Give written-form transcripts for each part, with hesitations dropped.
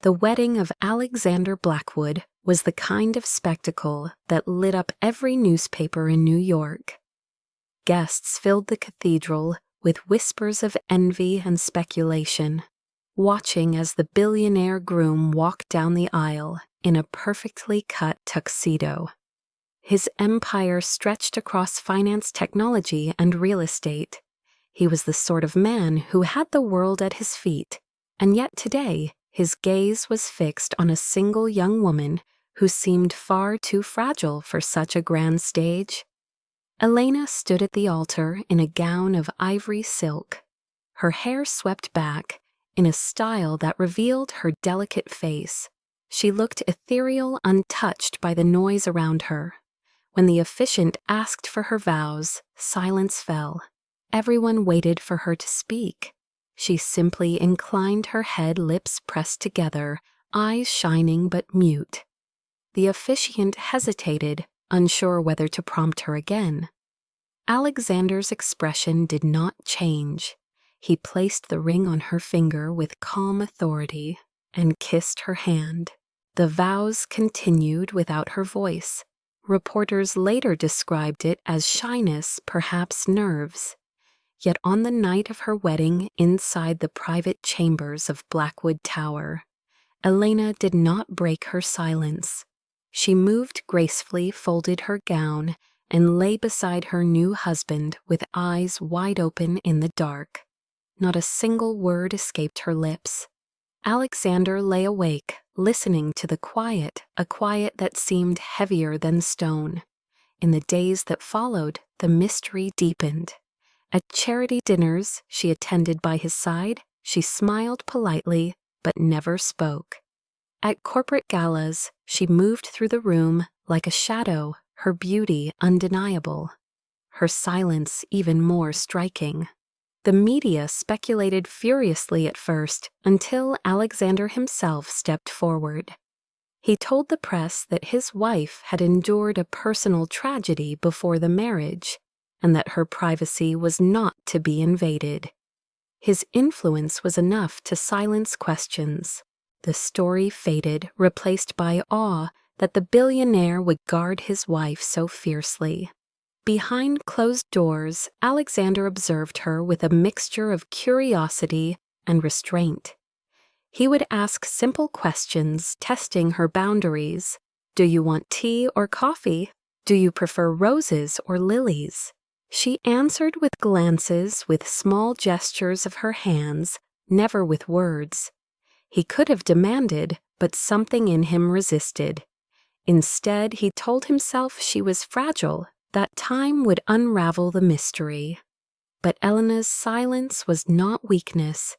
The wedding of Alexander Blackwood was the kind of spectacle that lit up every newspaper in New York. Guests filled the cathedral with whispers of envy and speculation, watching as the billionaire groom walked down the aisle in a perfectly cut tuxedo. His empire stretched across finance, technology, and real estate. He was the sort of man who had the world at his feet, and yet today his gaze was fixed on a single young woman who seemed far too fragile for such a grand stage. Elena stood at the altar in a gown of ivory silk, her hair swept back in a style that revealed her delicate face. She looked ethereal, untouched by the noise around her. When the officiant asked for her vows, silence fell. Everyone waited for her to speak. She simply inclined her head, lips pressed together, eyes shining but mute. The officiant hesitated, unsure whether to prompt her again. Alexander's expression did not change. He placed the ring on her finger with calm authority and kissed her hand. The vows continued without her voice. Reporters later described it as shyness, perhaps nerves. Yet on the night of her wedding inside the private chambers of Blackwood Tower, Elena did not break her silence. She moved gracefully, folded her gown, and lay beside her new husband with eyes wide open in the dark. Not a single word escaped her lips. Alexander lay awake, listening to the quiet, a quiet that seemed heavier than stone. In the days that followed, the mystery deepened. At charity dinners she attended by his side, she smiled politely but never spoke. At corporate galas, she moved through the room like a shadow, her beauty undeniable, her silence even more striking. The media speculated furiously at first until Alexander himself stepped forward. He told the press that his wife had endured a personal tragedy before the marriage, and that her privacy was not to be invaded. His influence was enough to silence questions. The story faded, replaced by awe that the billionaire would guard his wife so fiercely. Behind closed doors, Alexander observed her with a mixture of curiosity and restraint. He would ask simple questions, testing her boundaries. Do you want tea or coffee? Do you prefer roses or lilies? She answered with glances, with small gestures of her hands, never with words. He could have demanded, but something in him resisted. Instead, he told himself she was fragile, that time would unravel the mystery. But Elena's silence was not weakness.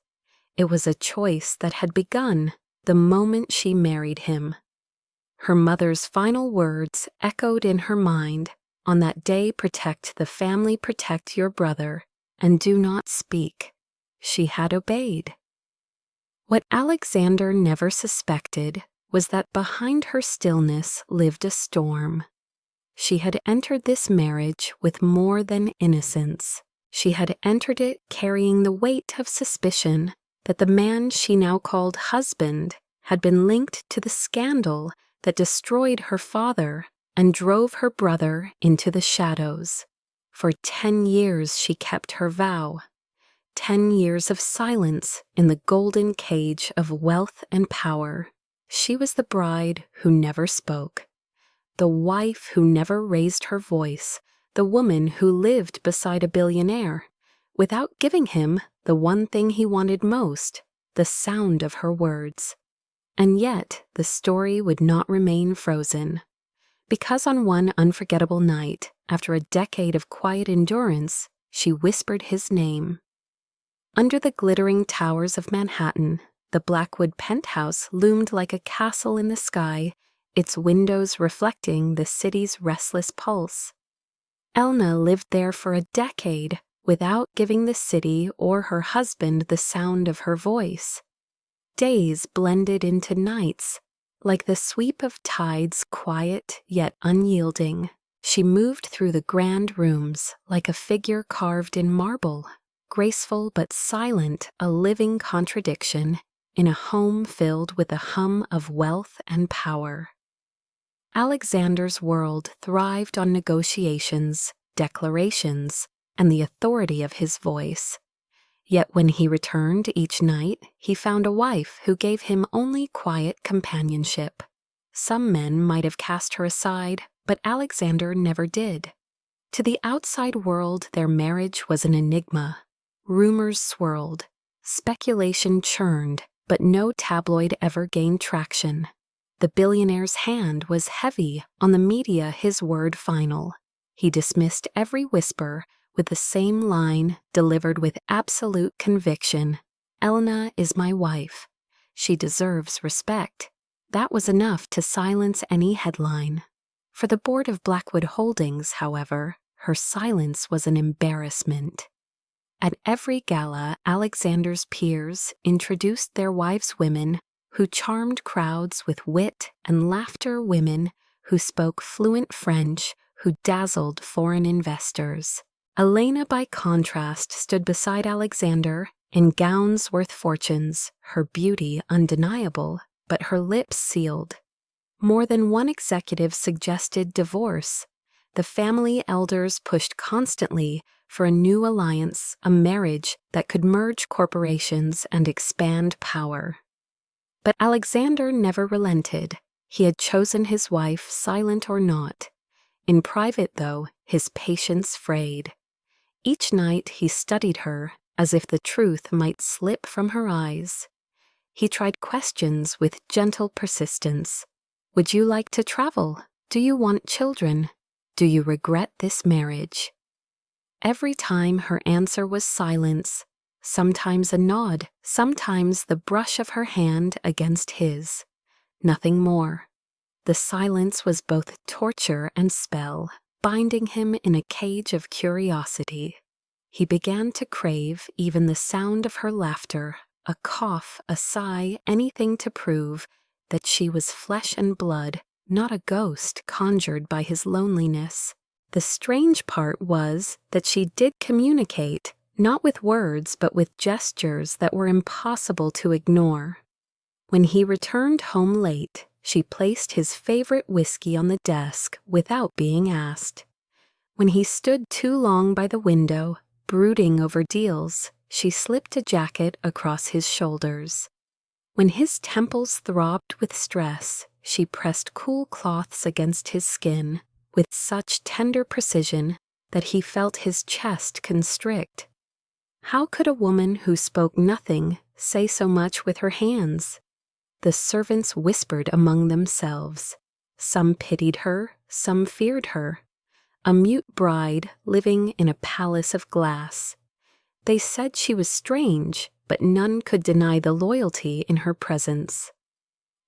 It was a choice that had begun the moment she married him. Her mother's final words echoed in her mind. On that day, protect the family, protect your brother, and do not speak. She had obeyed. What Alexander never suspected was that behind her stillness lived a storm. She had entered this marriage with more than innocence. She had entered it carrying the weight of suspicion that the man she now called husband had been linked to the scandal that destroyed her father and drove her brother into the shadows. For 10 years she kept her vow. 10 years of silence in the golden cage of wealth and power. She was the bride who never spoke, the wife who never raised her voice, the woman who lived beside a billionaire, without giving him the one thing he wanted most, the sound of her words. And yet the story would not remain frozen. Because on one unforgettable night, after a decade of quiet endurance, she whispered his name. Under the glittering towers of Manhattan, the Blackwood penthouse loomed like a castle in the sky, its windows reflecting the city's restless pulse. Elna lived there for a decade without giving the city or her husband the sound of her voice. Days blended into nights, like the sweep of tides, quiet yet unyielding. She moved through the grand rooms like a figure carved in marble, graceful but silent, a living contradiction, in a home filled with the hum of wealth and power. Alexander's world thrived on negotiations, declarations, and the authority of his voice. Yet when he returned each night, he found a wife who gave him only quiet companionship. Some men might have cast her aside, but Alexander never did. To the outside world, their marriage was an enigma. Rumors swirled, speculation churned, but no tabloid ever gained traction. The billionaire's hand was heavy, on the media his word final. He dismissed every whisper with the same line delivered with absolute conviction. "Elena is my wife. She deserves respect." That was enough to silence any headline. For the board of Blackwood Holdings, however, her silence was an embarrassment. At every gala, Alexander's peers introduced their wives women who charmed crowds with wit and laughter, women who spoke fluent French, who dazzled foreign investors. Elena, by contrast, stood beside Alexander in gowns worth fortunes, her beauty undeniable, but her lips sealed. More than one executive suggested divorce. The family elders pushed constantly for a new alliance, a marriage that could merge corporations and expand power. But Alexander never relented. He had chosen his wife, silent or not. In private, though, his patience frayed. Each night he studied her as if the truth might slip from her eyes. He tried questions with gentle persistence. Would you like to travel? Do you want children? Do you regret this marriage? Every time her answer was silence, sometimes a nod, sometimes the brush of her hand against his. Nothing more. The silence was both torture and spell, binding him in a cage of curiosity. He began to crave even the sound of her laughter, a cough, a sigh, anything to prove that she was flesh and blood, not a ghost conjured by his loneliness. The strange part was that she did communicate, not with words but with gestures that were impossible to ignore. When he returned home late, she placed his favorite whiskey on the desk without being asked. When he stood too long by the window, brooding over deals, she slipped a jacket across his shoulders. When his temples throbbed with stress, she pressed cool cloths against his skin with such tender precision that he felt his chest constrict. How could a woman who spoke nothing say so much with her hands? The servants whispered among themselves. Some pitied her, some feared her. A mute bride living in a palace of glass. They said she was strange, but none could deny the loyalty in her presence.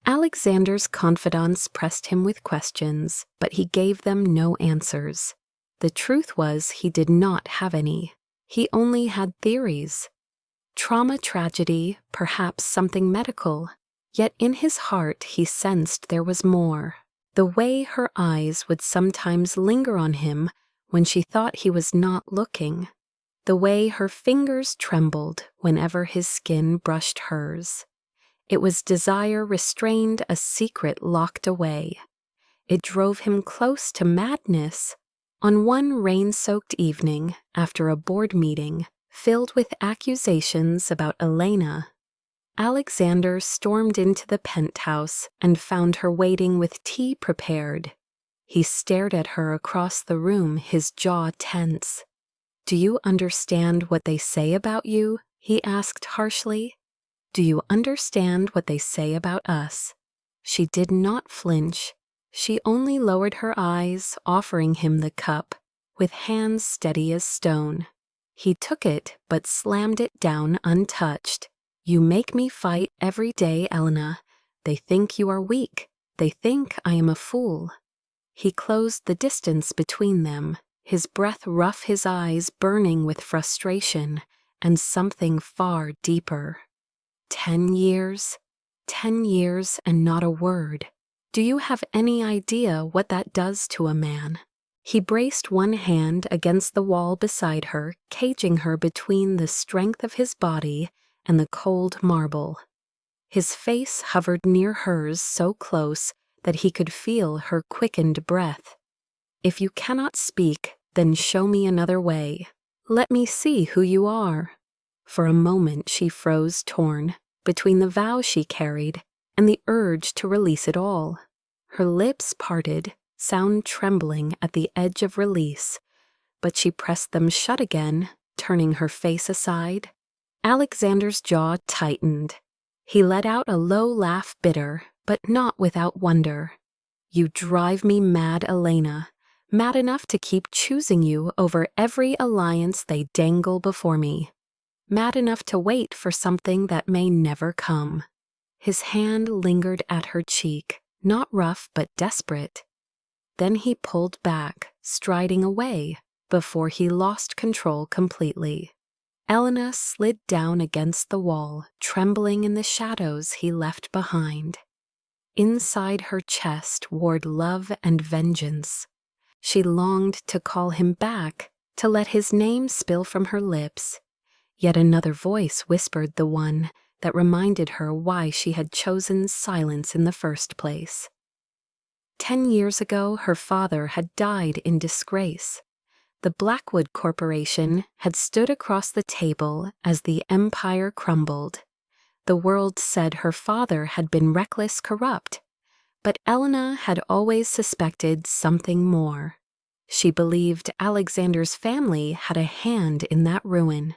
Alexander's confidants pressed him with questions, but he gave them no answers. The truth was he did not have any. He only had theories. Trauma, tragedy, perhaps something medical. Yet in his heart he sensed there was more. The way her eyes would sometimes linger on him when she thought he was not looking. The way her fingers trembled whenever his skin brushed hers. It was desire restrained, a secret locked away. It drove him close to madness. On one rain-soaked evening, after a board meeting filled with accusations about Elena, Alexander stormed into the penthouse and found her waiting with tea prepared. He stared at her across the room, his jaw tense. "Do you understand what they say about you?" he asked harshly. "Do you understand what they say about us?" She did not flinch. She only lowered her eyes, offering him the cup, with hands steady as stone. He took it, but slammed it down untouched. "You make me fight every day, Elena. They think you are weak. They think I am a fool." He closed the distance between them, his breath rough, his eyes burning with frustration and something far deeper. 10 years? 10 years and not a word. Do you have any idea what that does to a man? He braced one hand against the wall beside her, caging her between the strength of his body and the cold marble. His face hovered near hers so close that he could feel her quickened breath. "If you cannot speak, then show me another way. Let me see who you are." For a moment she froze, torn between the vow she carried and the urge to release it all. Her lips parted, sound trembling at the edge of release, but she pressed them shut again, turning her face aside. Alexander's jaw tightened. He let out a low laugh, bitter, but not without wonder. "You drive me mad, Elena, mad enough to keep choosing you over every alliance they dangle before me. Mad enough to wait for something that may never come." His hand lingered at her cheek, not rough but desperate. Then he pulled back, striding away, before he lost control completely. Elena slid down against the wall, trembling in the shadows he left behind. Inside her chest warred love and vengeance. She longed to call him back, to let his name spill from her lips. Yet another voice whispered the one that reminded her why she had chosen silence in the first place. 10 years ago, her father had died in disgrace. The Blackwood Corporation had stood across the table as the empire crumbled. The world said her father had been reckless, corrupt, but Elena had always suspected something more. She believed Alexander's family had a hand in that ruin,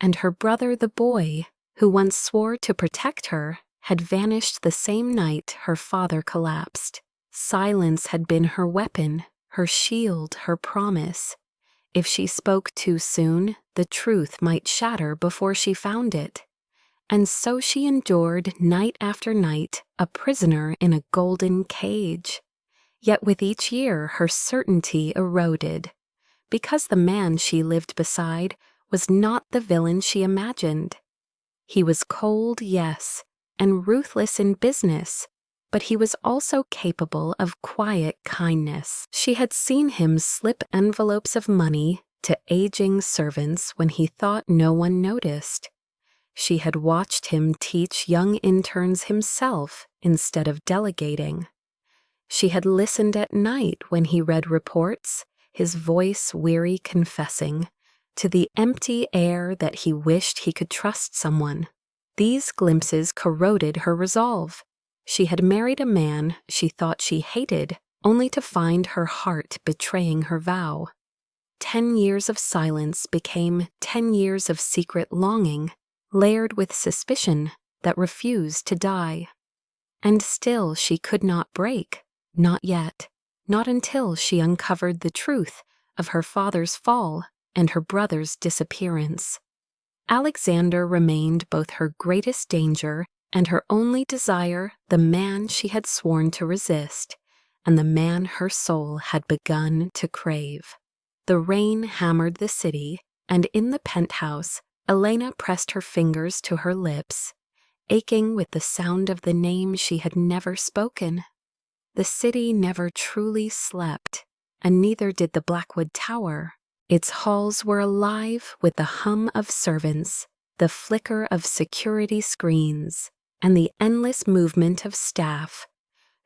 and her brother, the boy, who once swore to protect her, had vanished the same night her father collapsed. Silence had been her weapon, her shield, her promise. If she spoke too soon, the truth might shatter before she found it. And so she endured night after night, a prisoner in a golden cage. Yet with each year her certainty eroded, because the man she lived beside was not the villain she imagined. He was cold, yes, and ruthless in business, but he was also capable of quiet kindness. She had seen him slip envelopes of money to aging servants when he thought no one noticed. She had watched him teach young interns himself instead of delegating. She had listened at night when he read reports, his voice weary confessing, to the empty air that he wished he could trust someone. These glimpses corroded her resolve. She had married a man she thought she hated, only to find her heart betraying her vow. 10 years of silence became 10 years of secret longing, layered with suspicion that refused to die. And still she could not break, not yet, not until she uncovered the truth of her father's fall and her brother's disappearance. Alexander remained both her greatest danger and her only desire, the man she had sworn to resist, and the man her soul had begun to crave. The rain hammered the city, and in the penthouse, Elena pressed her fingers to her lips, aching with the sound of the name she had never spoken. The city never truly slept, and neither did the Blackwood Tower. Its halls were alive with the hum of servants, the flicker of security screens, and the endless movement of staff,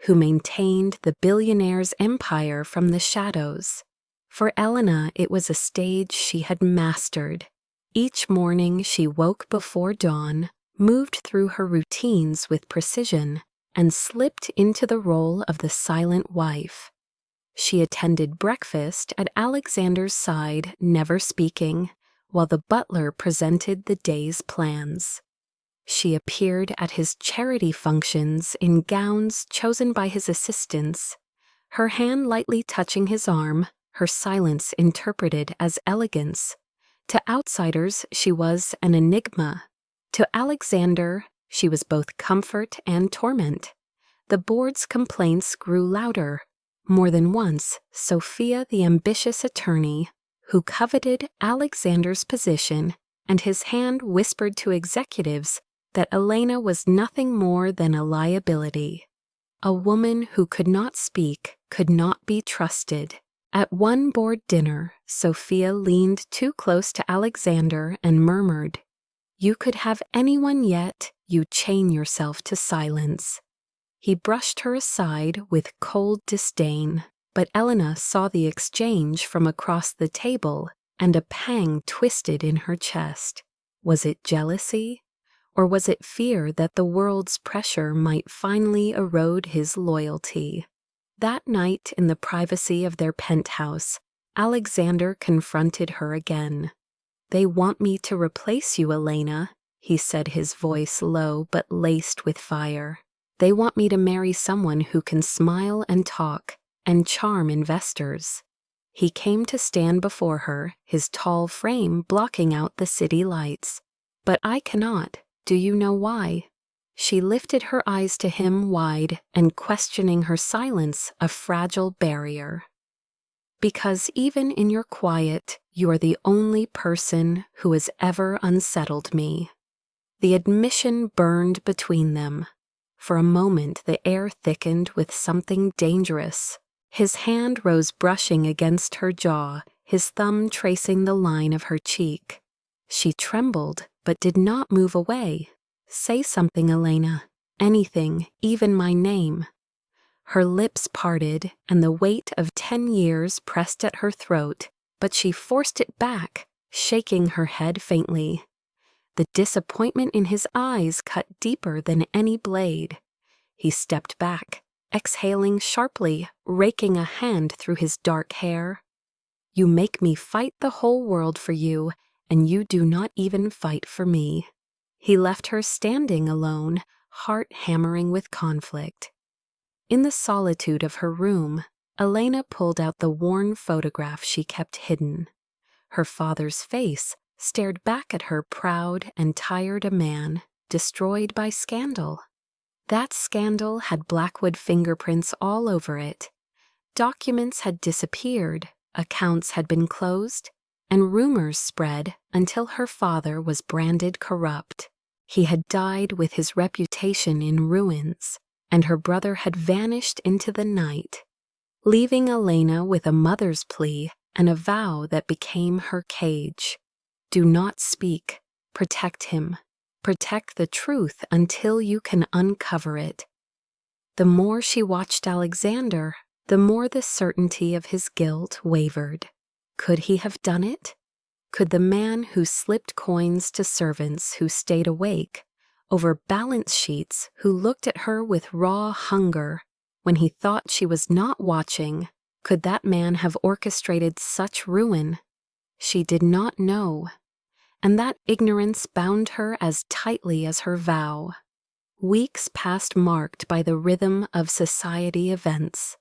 who maintained the billionaire's empire from the shadows. For Elena, it was a stage she had mastered. Each morning she woke before dawn, moved through her routines with precision, and slipped into the role of the silent wife. She attended breakfast at Alexander's side, never speaking, while the butler presented the day's plans. She appeared at his charity functions in gowns chosen by his assistants, her hand lightly touching his arm, her silence interpreted as elegance. To outsiders, she was an enigma. To Alexander, she was both comfort and torment. The board's complaints grew louder. More than once, Sophia, the ambitious attorney, who coveted Alexander's position, and his hand whispered to executives that Elena was nothing more than a liability. A woman who could not speak, could not be trusted. At one board dinner, Sophia leaned too close to Alexander and murmured, You could have anyone, yet you chain yourself to silence." He brushed her aside with cold disdain, but Elena saw the exchange from across the table, and a pang twisted in her chest. Was it jealousy? Or was it fear that the world's pressure might finally erode his loyalty? That night, in the privacy of their penthouse, Alexander confronted her again. "They want me to replace you, Elena," he said, his voice low but laced with fire. "They want me to marry someone who can smile and talk and charm investors." He came to stand before her, his tall frame blocking out the city lights. "But I cannot. Do you know why?" She lifted her eyes to him wide and questioning her silence a fragile barrier. "Because even in your quiet, you are the only person who has ever unsettled me." The admission burned between them. For a moment the air thickened with something dangerous. His hand rose brushing against her jaw, his thumb tracing the line of her cheek. She trembled, but did not move away. "Say something, Elena. Anything, even my name." Her lips parted, and the weight of 10 years pressed at her throat, but she forced it back, shaking her head faintly. The disappointment in his eyes cut deeper than any blade. He stepped back, exhaling sharply, raking a hand through his dark hair. "You make me fight the whole world for you, and you do not even fight for me." He left her standing alone, heart hammering with conflict. In the solitude of her room, Elena pulled out the worn photograph she kept hidden. Her father's face stared back at her, proud and tired, a man destroyed by scandal. That scandal had Blackwood fingerprints all over it. Documents had disappeared, accounts had been closed, and rumors spread until her father was branded corrupt. He had died with his reputation in ruins, and her brother had vanished into the night, leaving Elena with a mother's plea and a vow that became her cage. "Do not speak. Protect him. Protect the truth until you can uncover it." The more she watched Alexander, the more the certainty of his guilt wavered. Could he have done it? Could the man who slipped coins to servants who stayed awake, over balance sheets, who looked at her with raw hunger when he thought she was not watching, could that man have orchestrated such ruin? She did not know, and that ignorance bound her as tightly as her vow. Weeks passed marked by the rhythm of society events.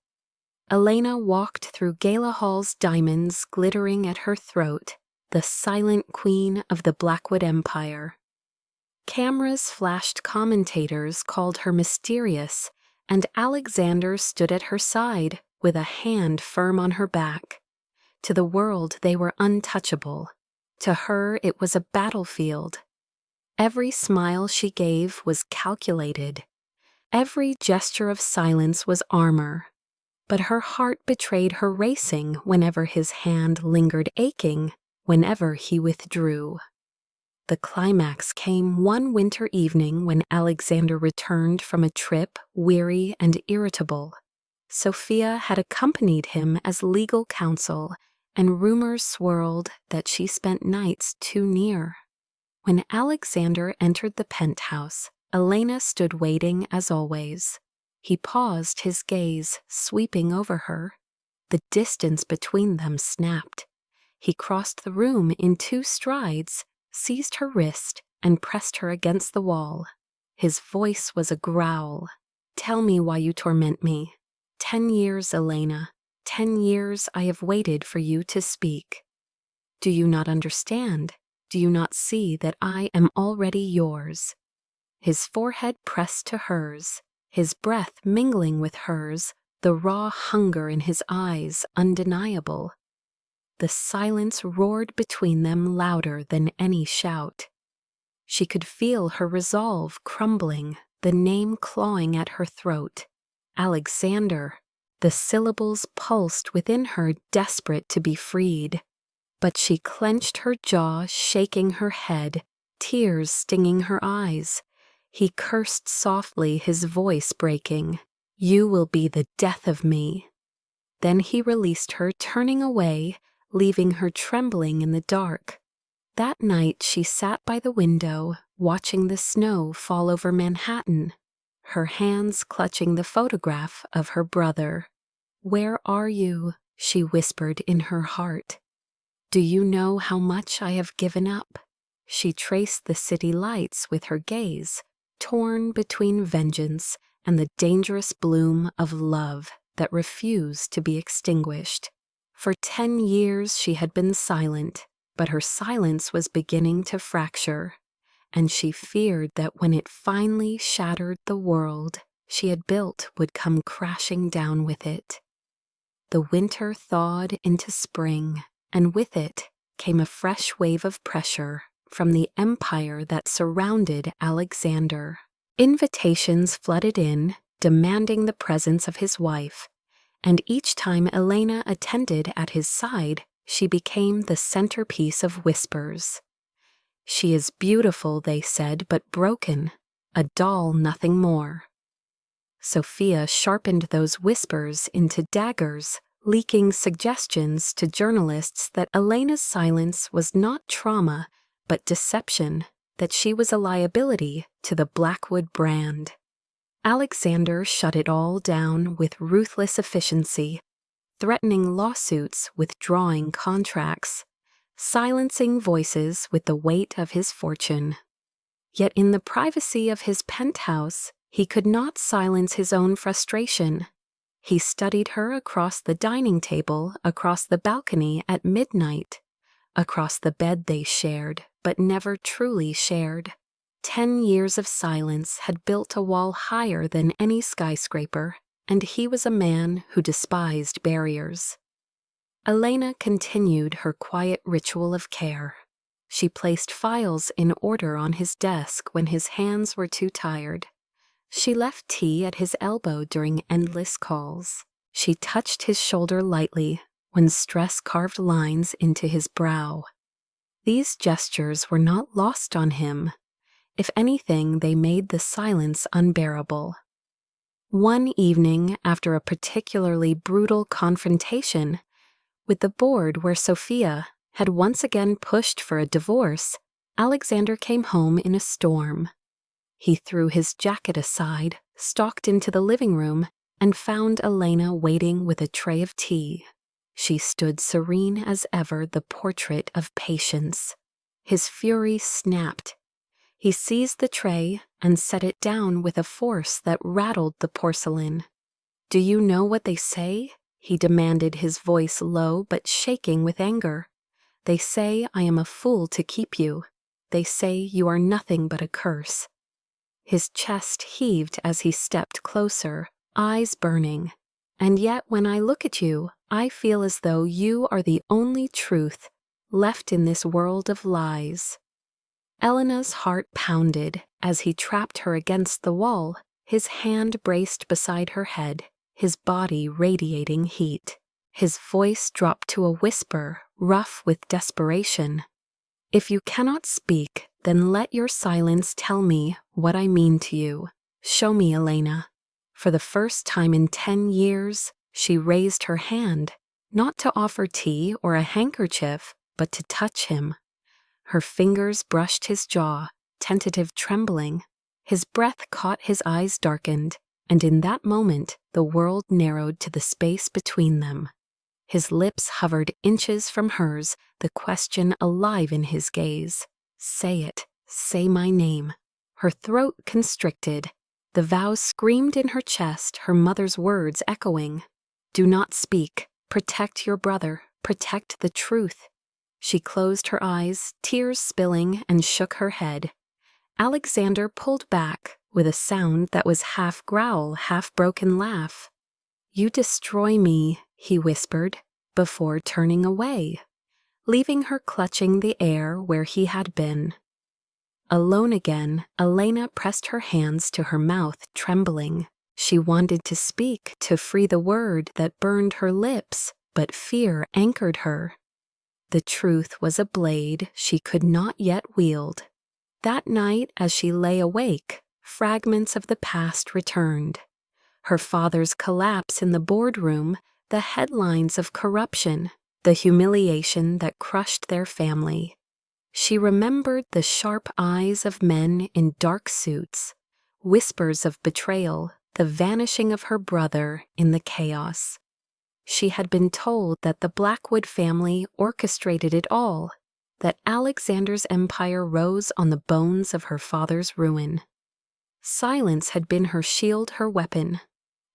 Elena walked through Gala Hall's diamonds glittering at her throat, the silent queen of the Blackwood Empire. Cameras flashed, commentators called her mysterious, and Alexander stood at her side with a hand firm on her back. To the world they were untouchable. To her it was a battlefield. Every smile she gave was calculated. Every gesture of silence was armor. But her heart betrayed her racing whenever his hand lingered aching, whenever he withdrew. The climax came one winter evening when Alexander returned from a trip, weary and irritable. Sophia had accompanied him as legal counsel, and rumors swirled that she spent nights too near. When Alexander entered the penthouse, Elena stood waiting as always. He paused, his gaze sweeping over her. The distance between them snapped. He crossed the room in 2 strides, seized her wrist, and pressed her against the wall. His voice was a growl. "Tell me why you torment me. 10 years, Elena. 10 years I have waited for you to speak. Do you not understand? Do you not see that I am already yours?" His forehead pressed to hers, his breath mingling with hers, the raw hunger in his eyes undeniable. The silence roared between them louder than any shout. She could feel her resolve crumbling, the name clawing at her throat. Alexander. The syllables pulsed within her, desperate to be freed. But she clenched her jaw, shaking her head, tears stinging her eyes. He cursed softly, his voice breaking. "You will be the death of me." Then he released her, turning away, leaving her trembling in the dark. That night she sat by the window, watching the snow fall over Manhattan, her hands clutching the photograph of her brother. "Where are you?" she whispered in her heart. "Do you know how much I have given up?" She traced the city lights with her gaze, torn between vengeance and the dangerous bloom of love that refused to be extinguished. For 10 years she had been silent, but her silence was beginning to fracture, and she feared that when it finally shattered, the world she had built would come crashing down with it. The winter thawed into spring, and with it came a fresh wave of pressure from the empire that surrounded Alexander. Invitations flooded in, demanding the presence of his wife, and each time Elena attended at his side, she became the centerpiece of whispers. "She is beautiful," they said, "but broken, a doll, nothing more." Sophia sharpened those whispers into daggers, leaking suggestions to journalists that Elena's silence was not trauma, but deception, that she was a liability to the Blackwood brand. Alexander shut it all down with ruthless efficiency, threatening lawsuits, withdrawing contracts, silencing voices with the weight of his fortune. Yet in the privacy of his penthouse, he could not silence his own frustration. He studied her across the dining table, across the balcony at midnight, across the bed they shared, but never truly shared. 10 years of silence had built a wall higher than any skyscraper, and he was a man who despised barriers. Elena continued her quiet ritual of care. She placed files in order on his desk when his hands were too tired. She left tea at his elbow during endless calls. She touched his shoulder lightly when stress carved lines into his brow. These gestures were not lost on him. If anything, they made the silence unbearable. One evening, after a particularly brutal confrontation with the board where Sophia had once again pushed for a divorce, Alexander came home in a storm. He threw his jacket aside, stalked into the living room, and found Elena waiting with a tray of tea. She stood serene as ever, the portrait of patience. His fury snapped. He seized the tray and set it down with a force that rattled the porcelain. "Do you know what they say?" he demanded, his voice low but shaking with anger. "They say I am a fool to keep you. They say you are nothing but a curse." His chest heaved as he stepped closer, eyes burning. "And yet when I look at you, I feel as though you are the only truth left in this world of lies." Elena's heart pounded as he trapped her against the wall, his hand braced beside her head, his body radiating heat. His voice dropped to a whisper, rough with desperation. "If you cannot speak, then let your silence tell me what I mean to you. Show me, Elena." For the first time in 10 years, she raised her hand, not to offer tea or a handkerchief, but to touch him. Her fingers brushed his jaw, tentative trembling. His breath caught, his eyes darkened, and in that moment the world narrowed to the space between them. His lips hovered inches from hers, the question alive in his gaze. "Say it, say my name." Her throat constricted. The vows screamed in her chest, her mother's words echoing. "Do not speak. Protect your brother. Protect the truth." She closed her eyes, tears spilling, and shook her head. Alexander pulled back with a sound that was half growl, half broken laugh. "You destroy me," he whispered, before turning away, leaving her clutching the air where he had been. Alone again, Elena pressed her hands to her mouth, trembling. She wanted to speak, to free the word that burned her lips, but fear anchored her. The truth was a blade she could not yet wield. That night, as she lay awake, fragments of the past returned. Her father's collapse in the boardroom, the headlines of corruption, the humiliation that crushed their family. She remembered the sharp eyes of men in dark suits, whispers of betrayal, the vanishing of her brother in the chaos. She had been told that the Blackwood family orchestrated it all, that Alexander's empire rose on the bones of her father's ruin. Silence had been her shield, her weapon.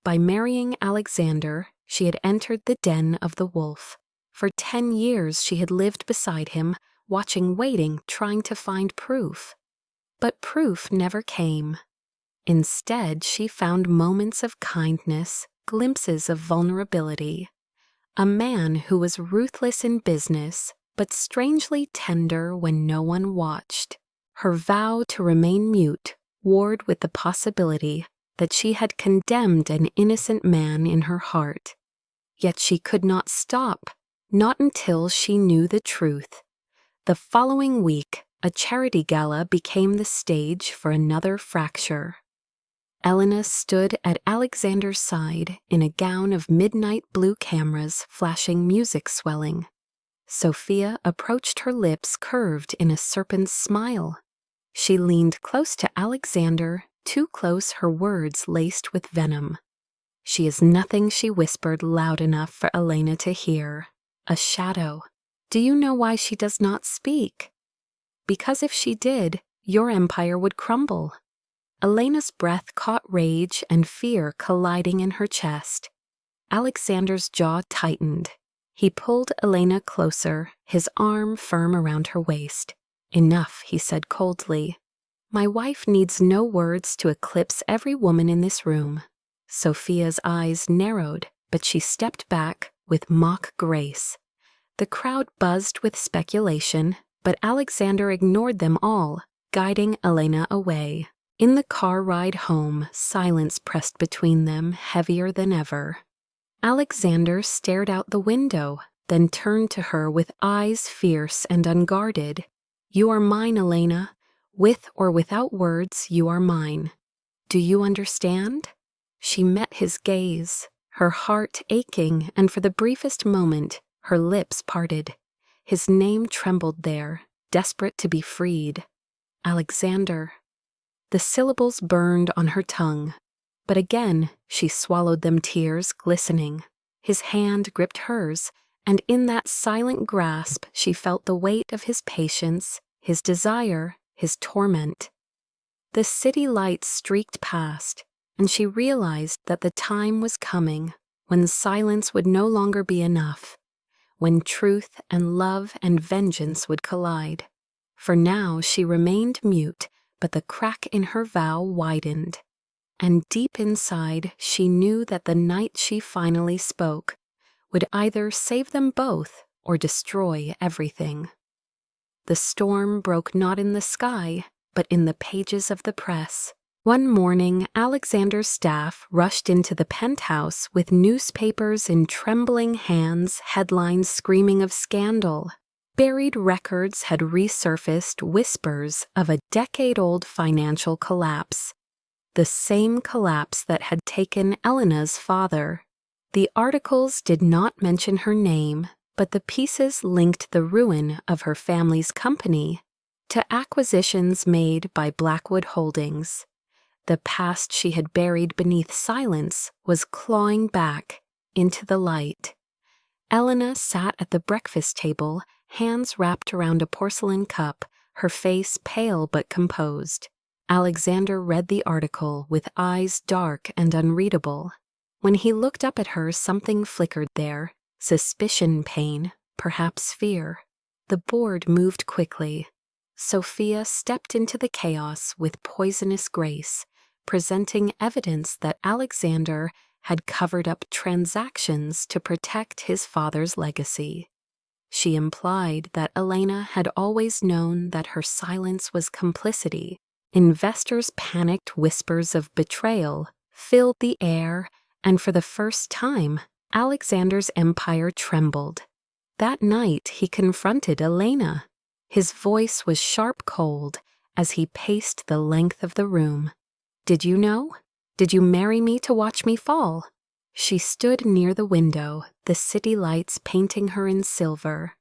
By marrying Alexander, she had entered the den of the wolf. For 10 years she had lived beside him, watching, waiting, trying to find proof. But proof never came. Instead, she found moments of kindness, glimpses of vulnerability. A man who was ruthless in business, but strangely tender when no one watched. Her vow to remain mute warred with the possibility that she had condemned an innocent man in her heart. Yet she could not stop, not until she knew the truth. The following week, a charity gala became the stage for another fracture. Elena stood at Alexander's side in a gown of midnight blue cameras flashing music swelling. Sophia approached, her lips curved in a serpent's smile. She leaned close to Alexander, too close, her words laced with venom. "She is nothing," she whispered loud enough for Elena to hear. "A shadow. Do you know why she does not speak? Because if she did, your empire would crumble." Elena's breath caught rage and fear colliding in her chest. Alexander's jaw tightened. He pulled Elena closer, his arm firm around her waist. "Enough," he said coldly. "My wife needs no words to eclipse every woman in this room." Sophia's eyes narrowed, but she stepped back with mock grace. The crowd buzzed with speculation, but Alexander ignored them all, guiding Elena away. In the car ride home, silence pressed between them, heavier than ever. Alexander stared out the window, then turned to her with eyes fierce and unguarded. "You are mine, Elena. With or without words, you are mine. Do you understand?" She met his gaze, her heart aching, and for the briefest moment, her lips parted. His name trembled there, desperate to be freed. "Alexander." The syllables burned on her tongue, but again she swallowed them, tears glistening. His hand gripped hers, and in that silent grasp she felt the weight of his patience, his desire, his torment. The city lights streaked past, and she realized that the time was coming when silence would no longer be enough, when truth and love and vengeance would collide. For now she remained mute, but the crack in her vow widened. And deep inside, she knew that the night she finally spoke would either save them both or destroy everything. The storm broke not in the sky, but in the pages of the press. One morning, Alexander's staff rushed into the penthouse with newspapers in trembling hands, headlines screaming of scandal. Buried records had resurfaced, whispers of a decade-old financial collapse. The same collapse that had taken Elena's father. The articles did not mention her name, but the pieces linked the ruin of her family's company to acquisitions made by Blackwood Holdings. The past she had buried beneath silence was clawing back into the light. Elena sat at the breakfast table, hands wrapped around a porcelain cup, her face pale but composed. Alexander read the article with eyes dark and unreadable. When he looked up at her, something flickered there, suspicion, pain, perhaps fear. The board moved quickly. Sophia stepped into the chaos with poisonous grace, presenting evidence that Alexander had covered up transactions to protect his father's legacy. She implied that Elena had always known that her silence was complicity. Investors' panicked whispers of betrayal filled the air, and for the first time, Alexander's empire trembled. That night, he confronted Elena. His voice was sharp, cold, as he paced the length of the room. "Did you know? Did you marry me to watch me fall?" She stood near the window, the city lights painting her in silver,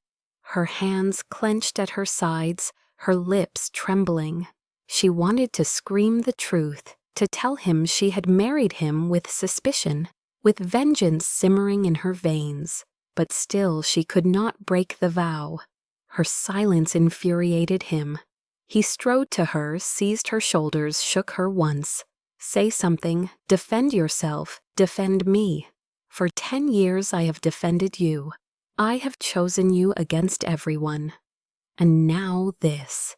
her hands clenched at her sides, her lips trembling. She wanted to scream the truth, to tell him she had married him with suspicion, with vengeance simmering in her veins, but still she could not break the vow. Her silence infuriated him. He strode to her, seized her shoulders, shook her once. "Say something, defend yourself, defend me. For 10 years I have defended you. I have chosen you against everyone. And now this."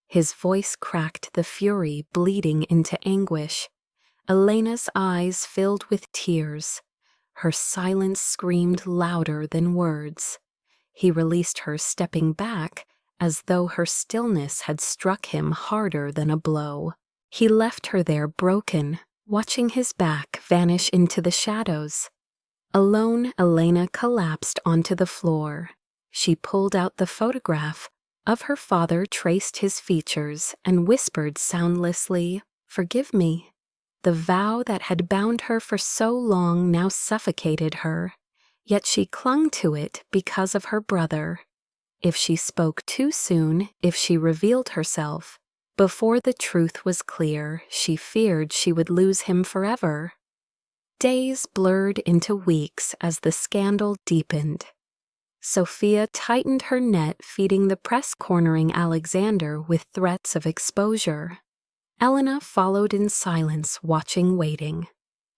His voice cracked, the fury bleeding into anguish. Elena's eyes filled with tears. Her silence screamed louder than words. He released her, stepping back, as though her stillness had struck him harder than a blow. He left her there broken, watching his back vanish into the shadows. Alone, Elena collapsed onto the floor. She pulled out the photograph of her father, traced his features, and whispered soundlessly, "Forgive me." The vow that had bound her for so long now suffocated her, yet she clung to it because of her brother. If she spoke too soon, if she revealed herself, before the truth was clear, she feared she would lose him forever. Days blurred into weeks as the scandal deepened. Sophia tightened her net, feeding the press cornering Alexander with threats of exposure. Elena followed in silence, watching, waiting.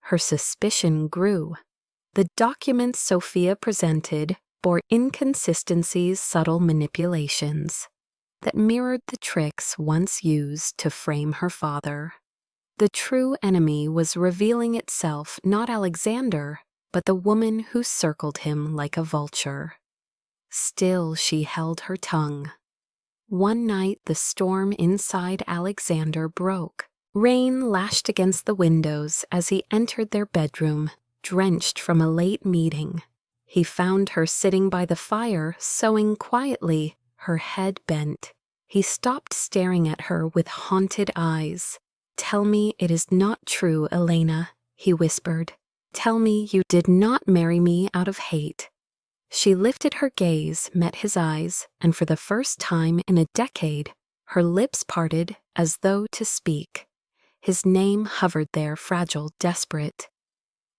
Her suspicion grew. The documents Sophia presented bore inconsistencies, subtle manipulations that mirrored the tricks once used to frame her father. The true enemy was revealing itself, not Alexander, but the woman who circled him like a vulture. Still she held her tongue. One night the storm inside Alexander broke. Rain lashed against the windows as he entered their bedroom, drenched from a late meeting. He found her sitting by the fire, sewing quietly, her head bent. He stopped, staring at her with haunted eyes. "Tell me it is not true, Elena," he whispered. "Tell me you did not marry me out of hate." She lifted her gaze, met his eyes, and for the first time in a decade, her lips parted as though to speak. His name hovered there, fragile, desperate.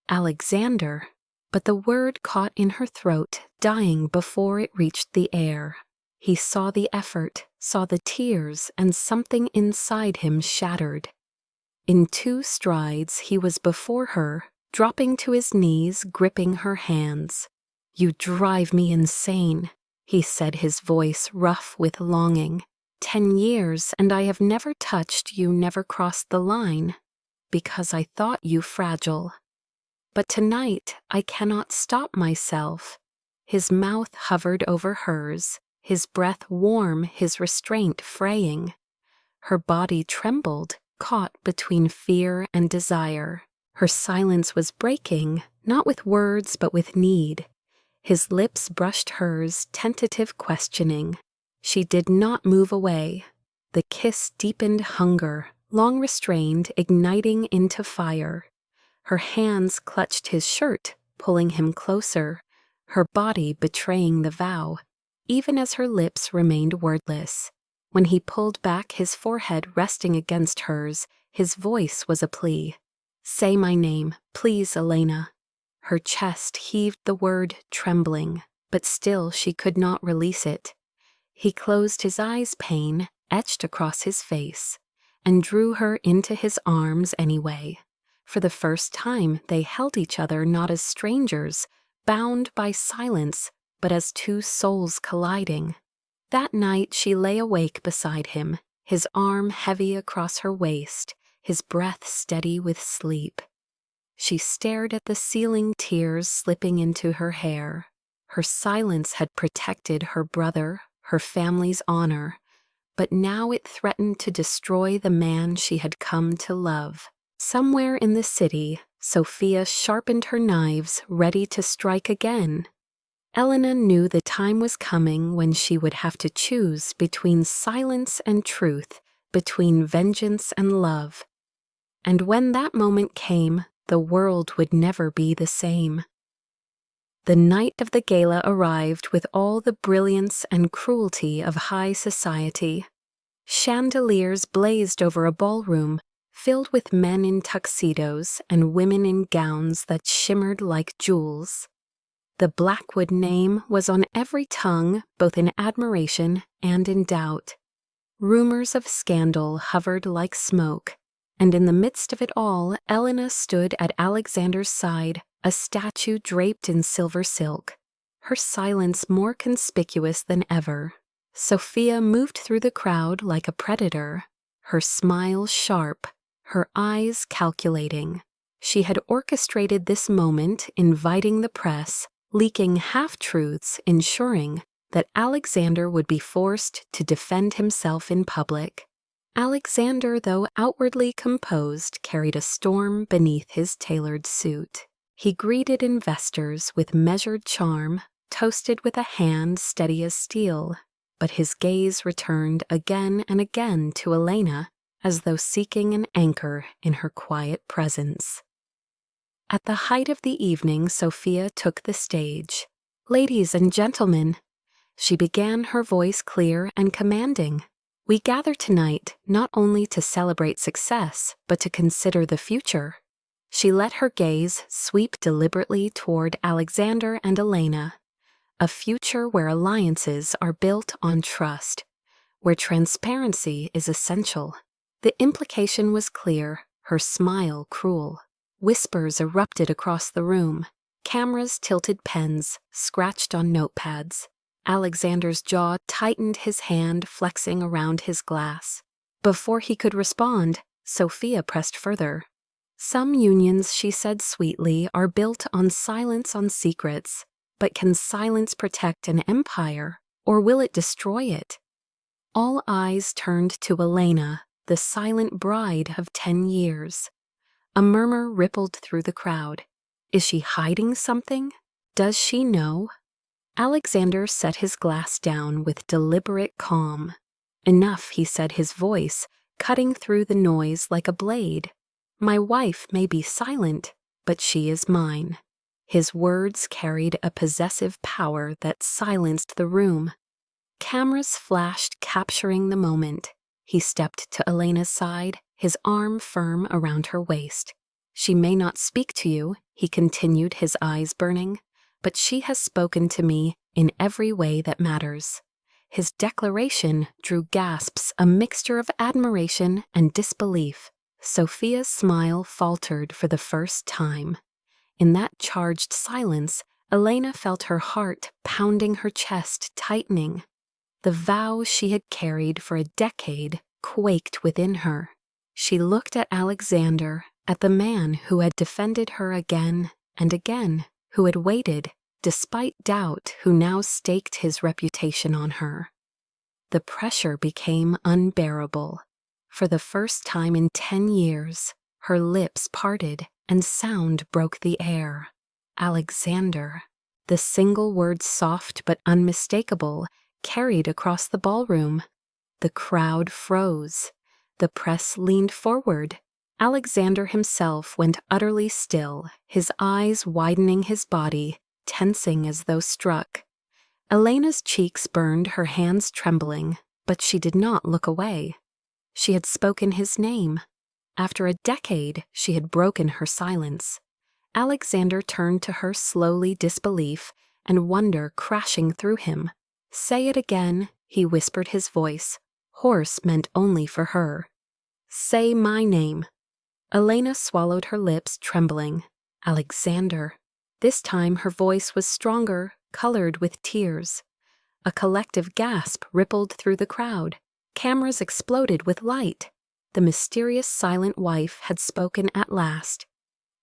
"Alexander," but the word caught in her throat, dying before it reached the air. He saw the effort, saw the tears, and something inside him shattered. In 2 strides he was before her, dropping to his knees, gripping her hands. "You drive me insane," he said, his voice rough with longing. 10 years, and I have never touched you, never crossed the line, because I thought you fragile. But tonight I cannot stop myself." His mouth hovered over hers, his breath warm, his restraint fraying. Her body trembled, caught between fear and desire. Her silence was breaking, not with words but with need. His lips brushed hers, tentative, questioning. She did not move away. The kiss deepened hunger, long restrained, igniting into fire. Her hands clutched his shirt, pulling him closer, her body betraying the vow, even as her lips remained wordless. When he pulled back, his forehead resting against hers, his voice was a plea. "Say my name, please, Elena." Her chest heaved the word, trembling, but still she could not release it. He closed his eyes, pain etched across his face, and drew her into his arms anyway. For the first time they held each other not as strangers, bound by silence, but as 2 souls colliding. That night she lay awake beside him, his arm heavy across her waist, his breath steady with sleep. She stared at the ceiling, tears slipping into her hair. Her silence had protected her brother, her family's honor, but now it threatened to destroy the man she had come to love. Somewhere in the city, Sophia sharpened her knives, ready to strike again. Elena knew the time was coming when she would have to choose between silence and truth, between vengeance and love. And when that moment came, the world would never be the same. The night of the gala arrived with all the brilliance and cruelty of high society. Chandeliers blazed over a ballroom filled with men in tuxedos and women in gowns that shimmered like jewels. The Blackwood name was on every tongue, both in admiration and in doubt. Rumors of scandal hovered like smoke, and in the midst of it all, Elena stood at Alexander's side, a statue draped in silver silk, her silence more conspicuous than ever. Sophia moved through the crowd like a predator, her smile sharp, her eyes calculating. She had orchestrated this moment, inviting the press, leaking half-truths, ensuring that Alexander would be forced to defend himself in public. Alexander, though outwardly composed, carried a storm beneath his tailored suit. He greeted investors with measured charm, toasted with a hand steady as steel, but his gaze returned again and again to Elena, as though seeking an anchor in her quiet presence. At the height of the evening, Sophia took the stage. "Ladies and gentlemen," she began, her voice clear and commanding, "we gather tonight not only to celebrate success, but to consider the future." She let her gaze sweep deliberately toward Alexander and Elena, a future where alliances are built on trust, where transparency is essential. The implication was clear, her smile cruel. Whispers erupted across the room. Cameras tilted pens, scratched on notepads. Alexander's jaw tightened, his hand flexing around his glass. Before he could respond, Sophia pressed further. "Some unions," she said sweetly, "are built on silence on secrets. But can silence protect an empire, or will it destroy it?" All eyes turned to Elena, the silent bride of 10 years. A murmur rippled through the crowd. Is she hiding something? Does she know? Alexander set his glass down with deliberate calm. "Enough," he said, his voice cutting through the noise like a blade. "My wife may be silent, but she is mine." His words carried a possessive power that silenced the room. Cameras flashed, capturing the moment. He stepped to Elena's side, his arm firm around her waist. "She may not speak to you," he continued, his eyes burning, "but she has spoken to me in every way that matters." His declaration drew gasps, a mixture of admiration and disbelief. Sophia's smile faltered for the first time. In that charged silence, Elena felt her heart pounding, her chest tightening. The vow she had carried for a decade quaked within her. She looked at Alexander, at the man who had defended her again and again, who had waited, despite doubt, who now staked his reputation on her. The pressure became unbearable. For the first time in 10 years, her lips parted and sound broke the air. Alexander. The single word, soft but unmistakable, carried across the ballroom. The crowd froze. The press leaned forward. Alexander himself went utterly still, his eyes widening, his body tensing as though struck. Elena's cheeks burned, her hands trembling, but she did not look away. She had spoken his name. After a decade, she had broken her silence. Alexander turned to her, slowly, disbelief and wonder crashing through him. "Say it again," he whispered, his voice hoarse, meant only for her. "Say my name." Elena swallowed, her lips trembling. "Alexander." This time her voice was stronger, colored with tears. A collective gasp rippled through the crowd. Cameras exploded with light. The mysterious silent wife had spoken at last.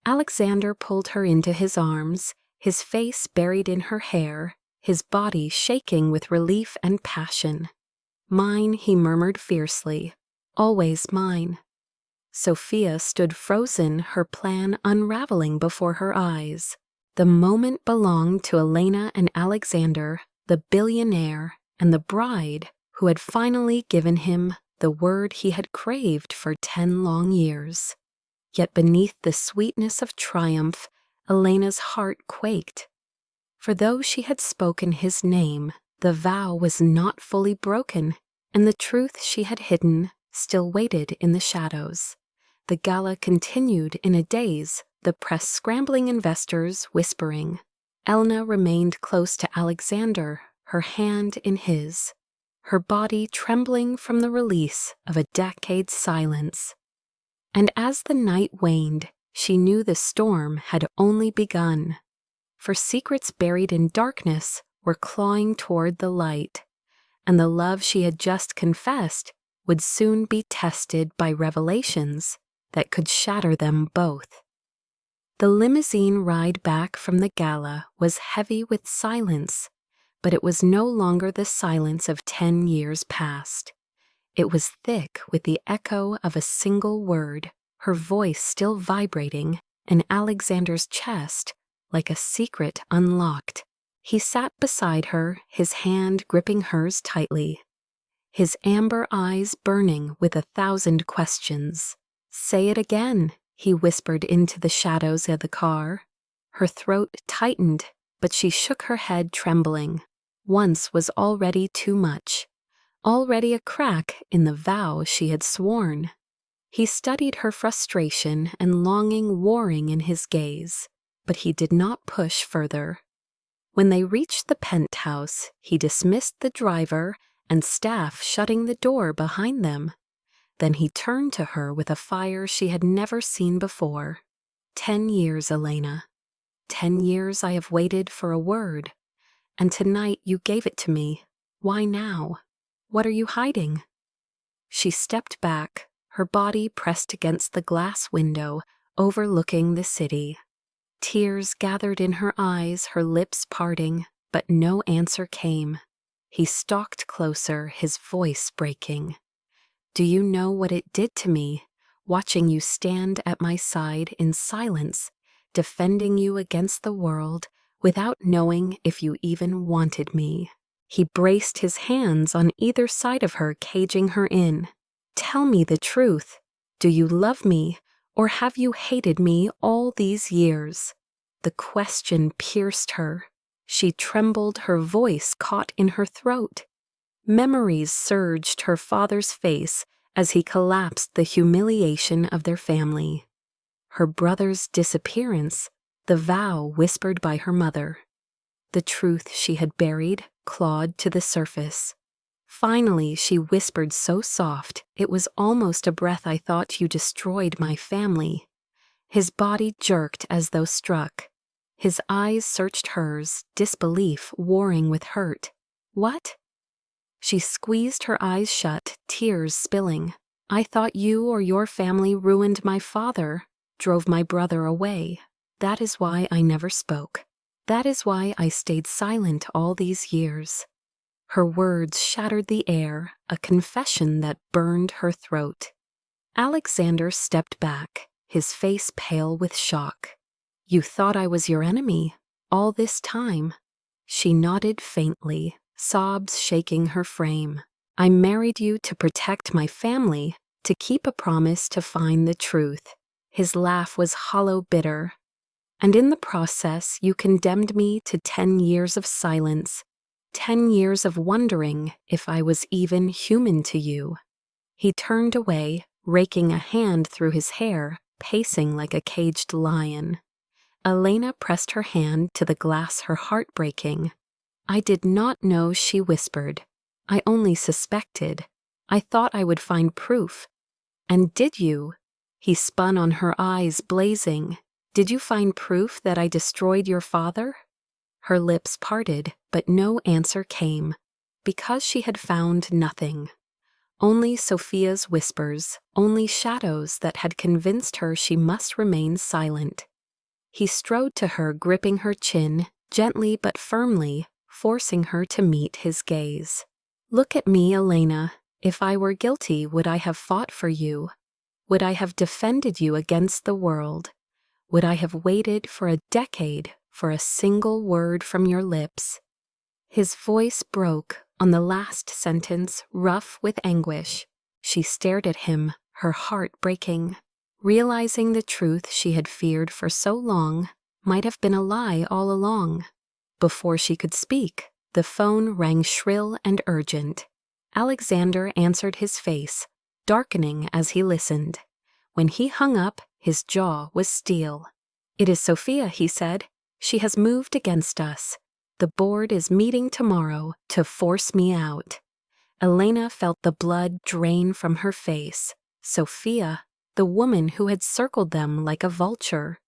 Alexander pulled her into his arms, his face buried in her hair, his body shaking with relief and passion. "Mine," he murmured fiercely, "always mine." Sophia stood frozen, her plan unraveling before her eyes. The moment belonged to Elena and Alexander, the billionaire and the bride who had finally given him the word he had craved for 10 long years. Yet beneath the sweetness of triumph, Elena's heart quaked. For though she had spoken his name, the vow was not fully broken, and the truth she had hidden still waited in the shadows. The gala continued in a daze, the press scrambling, investors whispering. Elena remained close to Alexander, her hand in his, her body trembling from the release of a decade's silence. And as the night waned, she knew the storm had only begun. For secrets buried in darkness were clawing toward the light, and the love she had just confessed would soon be tested by revelations that could shatter them both. The limousine ride back from the gala was heavy with silence, but it was no longer the silence of 10 years past. It was thick with the echo of a single word, her voice still vibrating, and Alexander's chest like a secret unlocked. He sat beside her, his hand gripping hers tightly, his amber eyes burning with 1,000 questions. "Say it again," he whispered into the shadows of the car. Her throat tightened, but she shook her head, trembling. Once was already too much. Already a crack in the vow she had sworn. He studied her frustration and longing warring in his gaze, but he did not push further. When they reached the penthouse, he dismissed the driver and staff, shutting the door behind them. Then he turned to her with a fire she had never seen before. 10 years, Elena. 10 years I have waited for a word, and tonight you gave it to me. Why now? What are you hiding?" She stepped back, her body pressed against the glass window overlooking the city. Tears gathered in her eyes, her lips parting, but no answer came. He stalked closer, his voice breaking. "Do you know what it did to me, watching you stand at my side in silence, defending you against the world without knowing if you even wanted me?" He braced his hands on either side of her, caging her in. "Tell me the truth. Do you love me, or have you hated me all these years?" The question pierced her. She trembled, her voice caught in her throat. Memories surged her father's face as he collapsed, the humiliation of their family. Her brother's disappearance, the vow whispered by her mother. The truth she had buried clawed to the surface. Finally, she whispered so soft, it was almost a breath, "I thought you destroyed my family." His body jerked as though struck. His eyes searched hers, disbelief warring with hurt. "What?" She squeezed her eyes shut, tears spilling. "I thought you or your family ruined my father, drove my brother away. That is why I never spoke. That is why I stayed silent all these years." Her words shattered the air, a confession that burned her throat. Alexander stepped back, his face pale with shock. "You thought I was your enemy, all this time?" She nodded faintly, sobs shaking her frame. "I married you to protect my family, to keep a promise, to find the truth." His laugh was hollow, bitter. "And in the process, you condemned me to 10 years of silence, 10 years of wondering if I was even human to you." He turned away, raking a hand through his hair, pacing like a caged lion. Elena pressed her hand to the glass, her heart breaking. "I did not know," she whispered. "I only suspected. I thought I would find proof." "And did you?" He spun on her, eyes blazing. "Did you find proof that I destroyed your father?" Her lips parted, but no answer came, because she had found nothing. Only Sophia's whispers, only shadows that had convinced her she must remain silent. He strode to her, gripping her chin, gently but firmly, forcing her to meet his gaze. "Look at me, Elena. If I were guilty, would I have fought for you? Would I have defended you against the world? Would I have waited for a decade for a single word from your lips?" His voice broke on the last sentence, rough with anguish. She stared at him, her heart breaking, realizing the truth she had feared for so long might have been a lie all along. Before she could speak, the phone rang shrill and urgent. Alexander answered, his face darkening as he listened. When he hung up, his jaw was steel. "It is Sophia," he said. "She has moved against us. The board is meeting tomorrow to force me out." Elena felt the blood drain from her face. Sophia, the woman who had circled them like a vulture.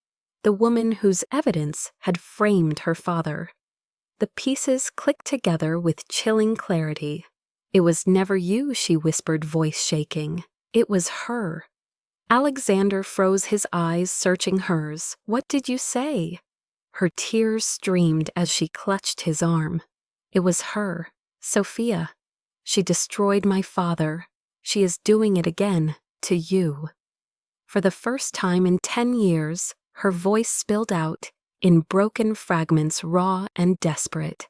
The woman whose evidence had framed her father. The pieces clicked together with chilling clarity. "It was never you," she whispered, voice shaking. "It was her." Alexander froze, his eyes searching hers. "What did you say?" Her tears streamed as she clutched his arm. "It was her, Sophia. She destroyed my father. She is doing it again, to you." For the first time in 10 years, her voice spilled out, in broken fragments, raw and desperate.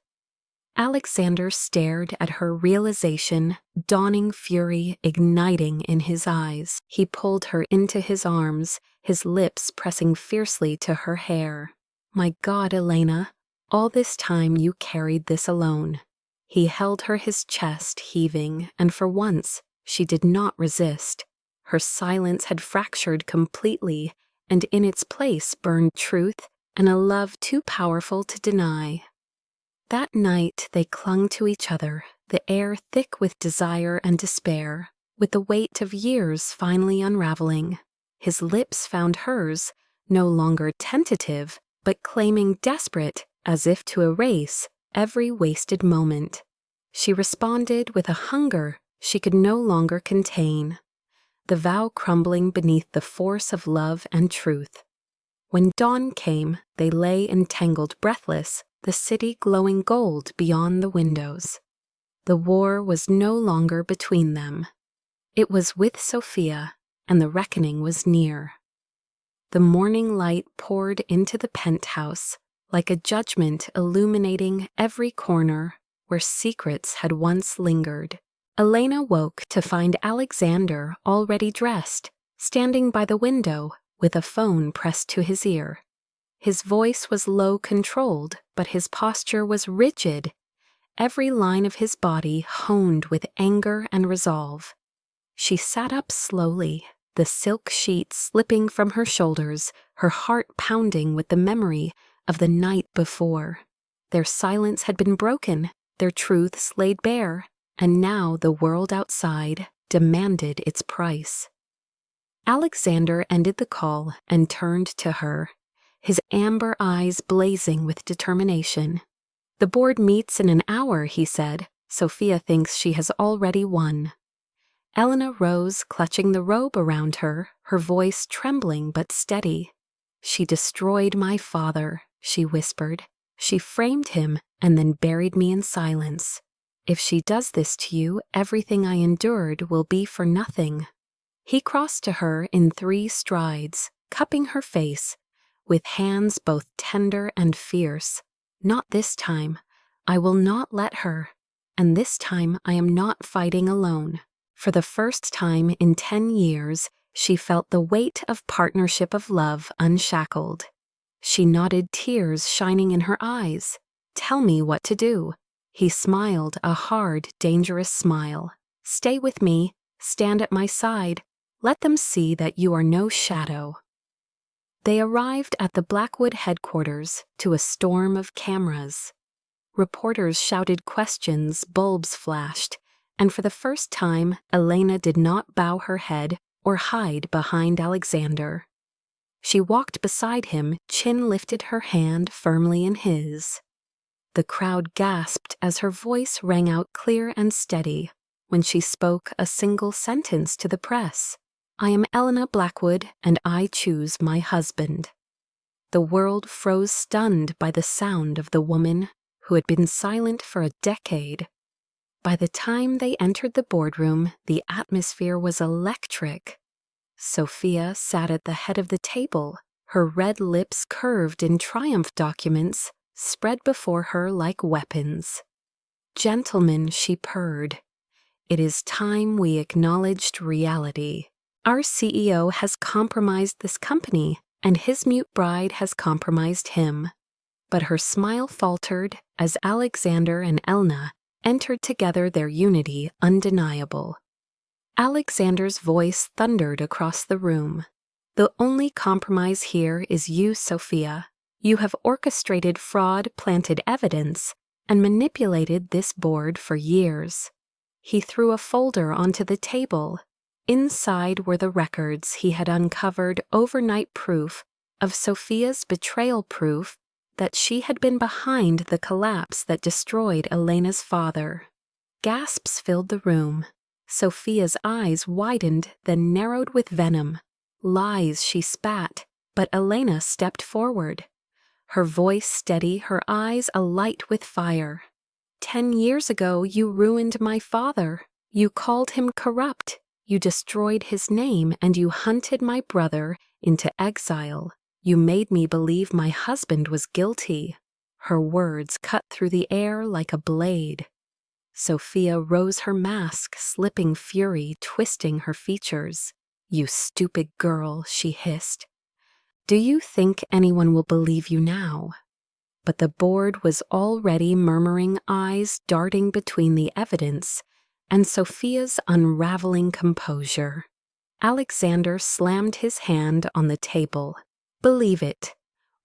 Alexander stared at her realization, dawning fury igniting in his eyes. He pulled her into his arms, his lips pressing fiercely to her hair. "My God, Elena, all this time you carried this alone." He held her, his chest heaving, and for once she did not resist. Her silence had fractured completely, and in its place burned truth and a love too powerful to deny. That night they clung to each other, the air thick with desire and despair, with the weight of years finally unraveling. His lips found hers, no longer tentative, but claiming desperate, as if to erase every wasted moment. She responded with a hunger she could no longer contain, the vow crumbling beneath the force of love and truth. When dawn came, they lay entangled, breathless, the city glowing gold beyond the windows. The war was no longer between them. It was with Sophia, and the reckoning was near. The morning light poured into the penthouse, like a judgment illuminating every corner where secrets had once lingered. Elena woke to find Alexander already dressed, standing by the window with a phone pressed to his ear. His voice was low, controlled, but his posture was rigid, every line of his body honed with anger and resolve. She sat up slowly, the silk sheet slipping from her shoulders, her heart pounding with the memory of the night before. Their silence had been broken, their truths laid bare, and now the world outside demanded its price. Alexander ended the call and turned to her, his amber eyes blazing with determination. "The board meets in an hour," he said. "Sophia thinks she has already won." Elena rose, clutching the robe around her, her voice trembling but steady. "She destroyed my father," she whispered. "She framed him and then buried me in silence. If she does this to you, everything I endured will be for nothing." He crossed to her in 3 strides, cupping her face, with hands both tender and fierce. "Not this time. I will not let her. And this time I am not fighting alone." For the first time in 10 years, she felt the weight of partnership, of love unshackled. She nodded, tears shining in her eyes. "Tell me what to do." He smiled, a hard, dangerous smile. "Stay with me. Stand at my side. Let them see that you are no shadow." They arrived at the Blackwood headquarters to a storm of cameras. Reporters shouted questions, bulbs flashed, and for the first time, Elena did not bow her head or hide behind Alexander. She walked beside him, chin lifted, her hand firmly in his. The crowd gasped as her voice rang out clear and steady when she spoke a single sentence to the press. "I am Elena Blackwood, and I choose my husband." The world froze, stunned by the sound of the woman who had been silent for a decade. By the time they entered the boardroom, the atmosphere was electric. Sophia sat at the head of the table, her red lips curved in triumph, documents spread before her like weapons. "Gentlemen," she purred, It is time we acknowledged reality. Our CEO has compromised this company, and his mute bride has compromised him. But her smile faltered as Alexander and Elna entered together, their unity undeniable. Alexander's voice thundered across the room. The only compromise here is you, Sophia. You have orchestrated fraud, planted evidence, and manipulated this board for years. He threw a folder onto the table. Inside were the records he had uncovered, overnight proof of Sophia's betrayal, proof that she had been behind the collapse that destroyed Elena's father. Gasps filled the room. Sophia's eyes widened, then narrowed with venom. Lies she spat, but Elena stepped forward. Her voice steady, her eyes alight with fire. 10 years ago you ruined my father. You called him corrupt. You destroyed his name, and you hunted my brother into exile. You made me believe my husband was guilty. Her words cut through the air like a blade. Sophia rose her mask, slipping fury, twisting her features. You stupid girl, she hissed. Do you think anyone will believe you now? But the board was already murmuring, eyes darting between the evidence and Sophia's unraveling composure. Alexander slammed his hand on the table. Believe it,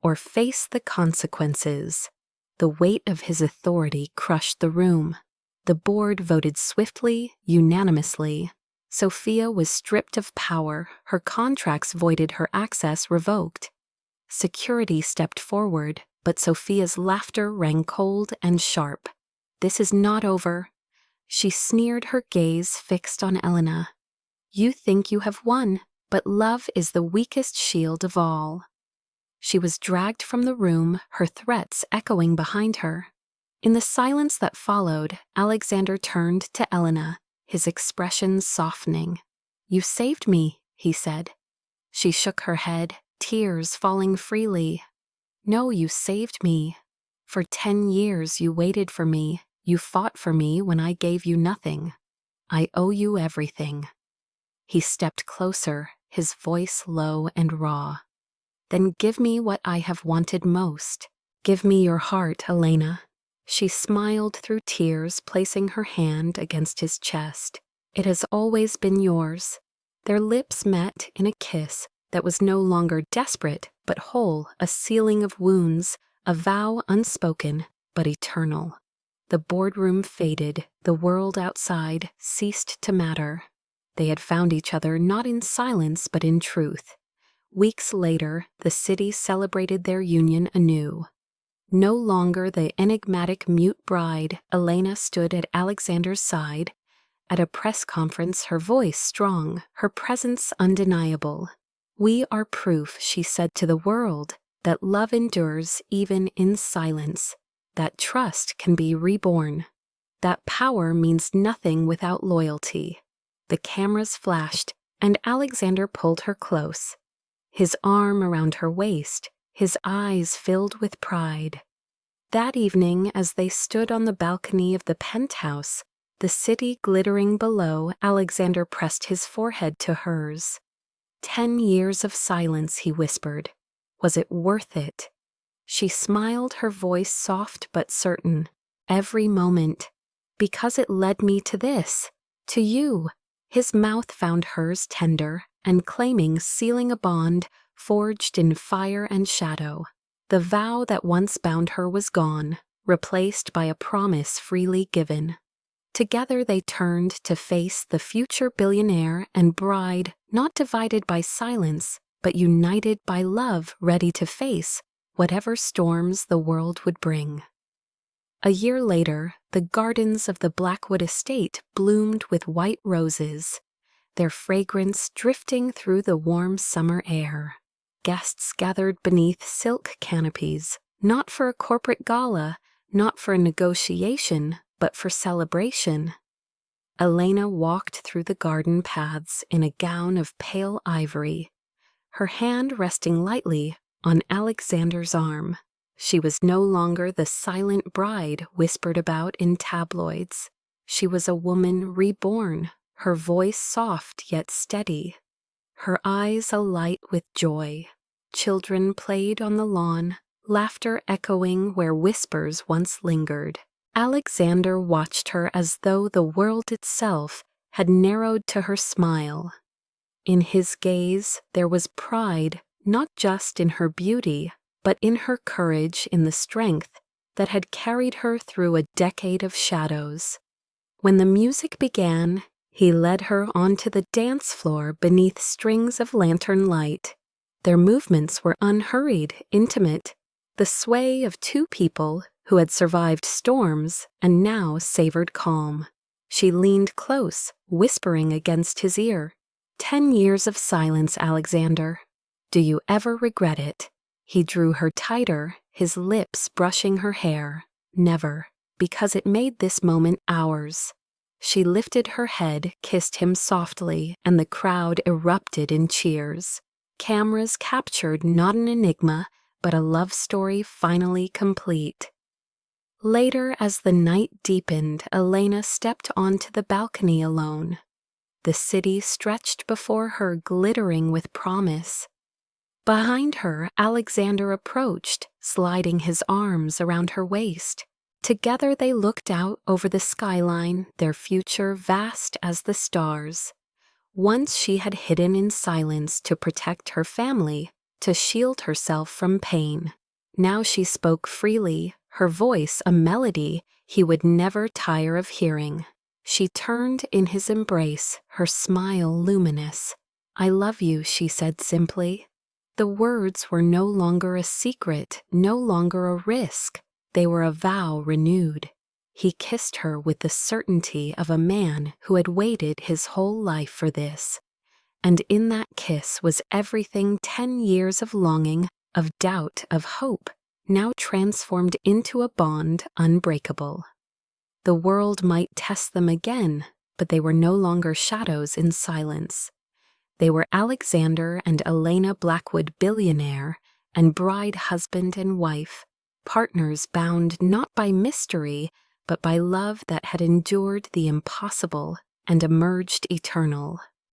or face the consequences. The weight of his authority crushed the room. The board voted swiftly, unanimously. Sophia was stripped of power, her contracts voided, her access revoked. Security stepped forward, but Sophia's laughter rang cold and sharp. This is not over. She sneered, her gaze fixed on Elena. You think you have won, but love is the weakest shield of all. She was dragged from the room, her threats echoing behind her. In the silence that followed, Alexander turned to Elena, his expression softening. You saved me, he said. She shook her head, tears falling freely. No, you saved me. For 10 years you waited for me. You fought for me when I gave you nothing. I owe you everything. He stepped closer, his voice low and raw. Then give me what I have wanted most. Give me your heart, Elena. She smiled through tears, placing her hand against his chest. It has always been yours. Their lips met in a kiss that was no longer desperate but whole, a sealing of wounds, a vow unspoken but eternal. The boardroom faded, the world outside ceased to matter. They had found each other not in silence but in truth. Weeks later, the city celebrated their union anew. No longer the enigmatic mute bride, Elena stood at Alexander's side. At a press conference, her voice strong, her presence undeniable. We are proof, she said to the world, that love endures even in silence, that trust can be reborn, that power means nothing without loyalty. The cameras flashed, and Alexander pulled her close, his arm around her waist, his eyes filled with pride. That evening, as they stood on the balcony of the penthouse, the city glittering below, Alexander pressed his forehead to hers. 10 years of silence, he whispered. Was it worth it? She smiled, her voice soft but certain. Every moment. Because it led me to this, to you. His mouth found hers tender and claiming, sealing a bond forged in fire and shadow. The vow that once bound her was gone, replaced by a promise freely given. Together they turned to face the future billionaire and bride, not divided by silence, but united by love, ready to face whatever storms the world would bring. A year later, the gardens of the Blackwood estate bloomed with white roses, their fragrance drifting through the warm summer air. Guests gathered beneath silk canopies, not for a corporate gala, not for a negotiation, but for celebration. Elena walked through the garden paths in a gown of pale ivory, her hand resting lightly on Alexander's arm. She was no longer the silent bride whispered about in tabloids. She was a woman reborn, her voice soft yet steady, her eyes alight with joy. Children played on the lawn, laughter echoing where whispers once lingered. Alexander watched her as though the world itself had narrowed to her smile. In his gaze there was pride, not just in her beauty, but in her courage, in the strength that had carried her through a decade of shadows. When the music began, he led her onto the dance floor beneath strings of lantern light. Their movements were unhurried, intimate, the sway of two people who had survived storms and now savored calm. She leaned close, whispering against his ear. 10 years of silence, Alexander. Do you ever regret it? He drew her tighter, his lips brushing her hair. Never, because it made this moment ours. She lifted her head, kissed him softly, and the crowd erupted in cheers. Cameras captured not an enigma, but a love story finally complete. Later, as the night deepened, Elena stepped onto the balcony alone. The city stretched before her, glittering with promise. Behind her, Alexander approached, sliding his arms around her waist. Together they looked out over the skyline, their future vast as the stars. Once she had hidden in silence to protect her family, to shield herself from pain. Now she spoke freely, her voice a melody he would never tire of hearing. She turned in his embrace, her smile luminous. "I love you," she said simply. The words were no longer a secret, no longer a risk. They were a vow renewed. He kissed her with the certainty of a man who had waited his whole life for this. And in that kiss was everything 10 years of longing, of doubt, of hope, now transformed into a bond unbreakable. The world might test them again, but they were no longer shadows in silence. They were Alexander and Elena Blackwood, billionaire, and bride, husband, and wife, partners bound not by mystery, but by love that had endured the impossible and emerged eternal.